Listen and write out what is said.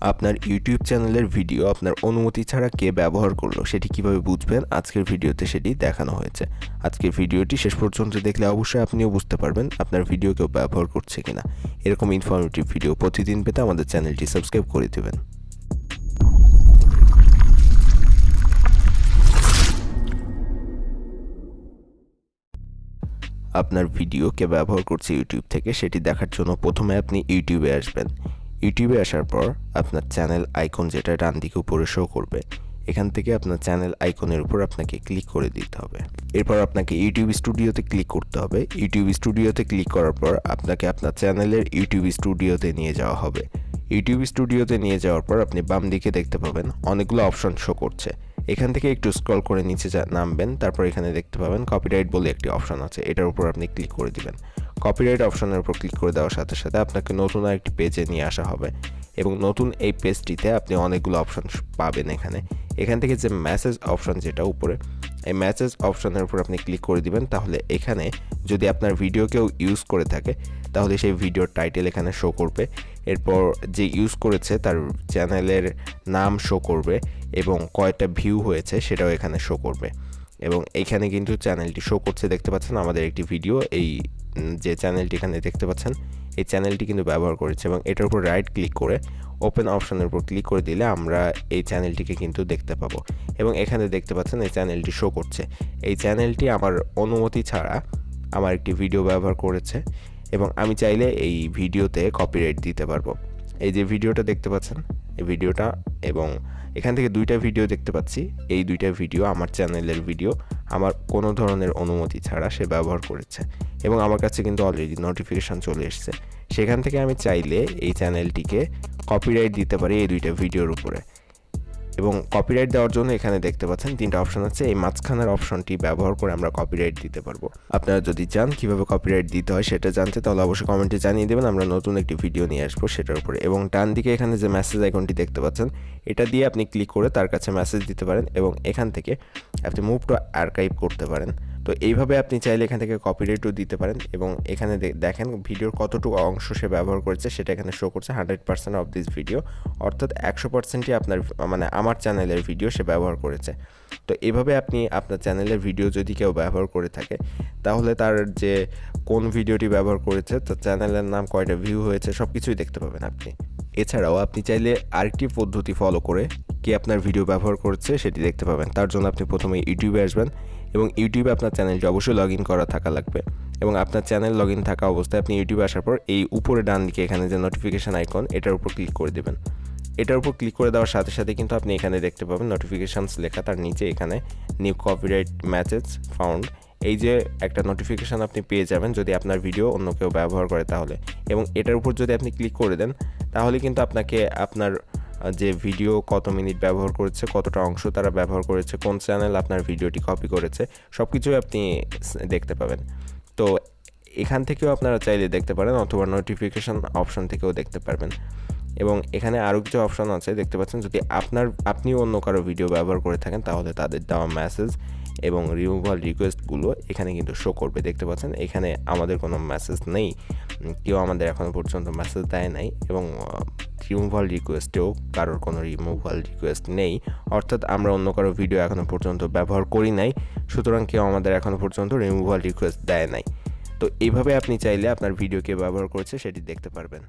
আপনার ইউটিউব চ্যানেলের ভিডিও আপনার অনুমতি ছাড়া কে ব্যবহার করলো সেটি কিভাবে বুঝবেন আজকের ভিডিওতে সেটি দেখানো হয়েছে। আজকের ভিডিওটি শেষ পর্যন্ত দেখলে অবশ্যই আপনিও বুঝতে পারবেন আপনার ভিডিও কেউ ব্যবহার করছে কিনা। এরকম ইনফরমেটিভ ভিডিও প্রতিদিন পেতে আমাদের চ্যানেলটি সাবস্ক্রাইব করে দেবেন। আপনার ভিডিও কে ব্যবহার করছে ইউটিউব থেকে সেটি দেখার জন্য প্রথমে আপনি ইউটিউবে আসবেন। ইউটিউবে আসার পর আপনার চ্যানেল আইকন যেটা ডান দিকে উপরে শো করবে, এখান থেকে আপনার চ্যানেল আইকনের উপর আপনাকে ক্লিক করে দিতে হবে। এরপর আপনাকে ইউটিউব স্টুডিওতে ক্লিক করতে হবে। ইউটিউব স্টুডিওতে ক্লিক করার পর আপনাকে আপনার চ্যানেলের ইউটিউব স্টুডিওতে নিয়ে যাওয়া হবে। ইউটিউব স্টুডিওতে নিয়ে যাওয়ার পর আপনি বাম দিকে দেখতে পাবেন অনেকগুলো অপশন শো করছে। এখান থেকে একটু স্ক্রল করে নিচে নামবেন, তারপর এখানে দেখতে পাবেন কপিরাইট বলে একটি অপশন আছে, এটার উপর আপনি ক্লিক করে দিবেন। কপিরাইট অপশনের উপর ক্লিক করে দেওয়ার সাথে সাথে আপনাকে নতুন আরেকটি পেজে নিয়ে আসা হবে এবং নতুন এই পেজটিতে আপনি অনেকগুলো অপশন পাবেন। এখান থেকে যে মেসেজ অপশন যেটা উপরে, এই মেসেজ অপশনের উপর আপনি ক্লিক করে দিবেন। তাহলে এখানে যদি আপনার ভিডিও কেউ ইউজ করে থাকে তাহলে সেই ভিডিওর টাইটেল এখানে শো করবে। এরপর যে ইউজ করেছে তার চ্যানেলের নাম শো করবে এবং কয়টা ভিউ হয়েছে সেটাও এখানে শো করবে। এবং এইখানে কিন্তু চ্যানেলটি শো করছে, দেখতে পাচ্ছেন আমাদের একটি ভিডিও, এই যে চ্যানেলটি এখানে দেখতে পাচ্ছেন এই চ্যানেলটি কিন্তু ব্যবহার করেছে। এবং এটার উপর রাইট ক্লিক করে ওপেন অপশনের উপর ক্লিক করে দিলে আমরা এই চ্যানেলটিকে কিন্তু দেখতে পাবো। এবং এখানে দেখতে পাচ্ছেন এই চ্যানেলটি শো করছে। এই চ্যানেলটি আমার অনুমতি ছাড়া আমার একটি ভিডিও ব্যবহার করেছে এবং আমি চাইলে এই ভিডিওতে কপিরাইট দিতে পারবো। এই যে ভিডিওটা দেখতে পাচ্ছেন এই ভিডিওটা, এবং এখান থেকে দুইটা ভিডিও দেখতে পাচ্ছি, এই দুইটা ভিডিও আমার চ্যানেলের ভিডিও, আমার কোনো ধরনের অনুমতি ছাড়া সে ব্যবহার করেছে এবং আমার কাছে কিন্তু অলরেডি নোটিফিকেশান চলে এসেছে। সেখান থেকে আমি চাইলে এই চ্যানেলটিকে কপিরাইট দিতে পারি এই দুইটা ভিডিওর উপরে। এবং কপিরাইট দেওয়ার জন্য এখানে দেখতে পাচ্ছেন তিনটা অপশন আছে, এই মাঝখানের অপশনটি ব্যবহার করে আমরা কপিরাইট দিতে পারবো। আপনারা যদি চান কিভাবে কপিরাইট দিতে হয় সেটা জানতে তাহলে অবশ্যই কমেন্টে জানিয়ে দেবেন, আমরা নতুন একটি ভিডিও নিয়ে আসবো সেটার উপরে। এবং ডান দিকে এখানে যে মেসেজ আইকনটি দেখতে পাচ্ছেন এটা দিয়ে আপনি ক্লিক করে তার কাছে মেসেজ দিতে পারেন এবং এখান থেকে আপনি মুভ টু আর্কাইভ করতে পারেন। তো এইভাবে আপনি চাইলে এখান থেকে কপিরাইটও দিতে পারেন। এবং এখানে দেখেন ভিডিওর কতটুকু অংশ সে ব্যবহার করেছে সেটা এখানে শো করছে 100% অফ দিস ভিডিও, অর্থাৎ 100%ই আপনার আমার চ্যানেলের ভিডিও সে ব্যবহার করেছে। তো এভাবে আপনি আপনার চ্যানেলের ভিডিও যদি কেউ ব্যবহার করে থাকে তাহলে তার যে কোন ভিডিওটি ব্যবহার করেছে, তার চ্যানেলের নাম, কয়টা ভিউ হয়েছে, সব কিছুই দেখতে পাবেন আপনি। এছাড়াও আপনি চাইলে আরেকটি পদ্ধতি ফলো করে কে আপনার ভিডিও ব্যবহার করছে সেটি দেখতে পাবেন। তার জন্য আপনি প্রথমে ইউটিউবে আসবেন এবং ইউটিউবে আপনার চ্যানেলটি অবশ্যই লগ ইন করা থাকা লাগবে। এবং আপনার চ্যানেল লগ ইন থাকা অবস্থায় আপনি ইউটিউবে আসার পর এই উপরে ডান দিকে এখানে যে নোটিফিকেশান আইকন এটার উপর ক্লিক করে দেবেন। এটার উপর ক্লিক করে দেওয়ার সাথে সাথে কিন্তু আপনি এখানে দেখতে পাবেন নোটিফিকেশানস লেখা, তার নিচে এখানে নিউ কপিরাইট মেসেজ ফাউন্ড, এই যে একটা নোটিফিকেশান আপনি পেয়ে যাবেন যদি আপনার ভিডিও অন্য কেউ ব্যবহার করে তাহলে। এবং এটার উপর যদি আপনি ক্লিক করে দেন তাহলে কিন্তু আপনাকে আপনার যে ভিডিও কত মিনিট ব্যবহার করেছে, কতটা অংশ তারা ব্যবহার করেছে, কোন চ্যানেল আপনার ভিডিওটি কপি করেছে, সব কিছুই আপনি দেখতে পাবেন। তো এখান থেকেও আপনারা চাইলে দেখতে পারেন অথবা নোটিফিকেশান অপশন থেকেও দেখতে পারবেন। এবং এখানে আরও কিছু অপশন আছে দেখতে পাচ্ছেন, যদি আপনিও অন্য কারো ভিডিও ব্যবহার করে থাকেন তাহলে তাদের দেওয়া মেসেজ এবং রিমুভাল রিকোয়েস্টগুলো এখানে কিন্তু শো করবে। দেখতে পাচ্ছেন এখানে আমাদের কোনো মেসেজ নেই, কেউ আমাদের এখনও পর্যন্ত মেসেজ দেয় নাই এবং রিমুভাল রিকোয়েস্টেও কারোর কোনো রিমুভাল রিকোয়েস্ট নেই, অর্থাৎ আমরা অন্য কারো ভিডিও এখনও পর্যন্ত ব্যবহার করি নাই, সুতরাং কেউ আমাদের এখনও পর্যন্ত রিমুভাল রিকোয়েস্ট দেয় নাই। তো এইভাবে আপনি চাইলে আপনার ভিডিও কে ব্যবহার করেছে সেটি দেখতে পারবেন।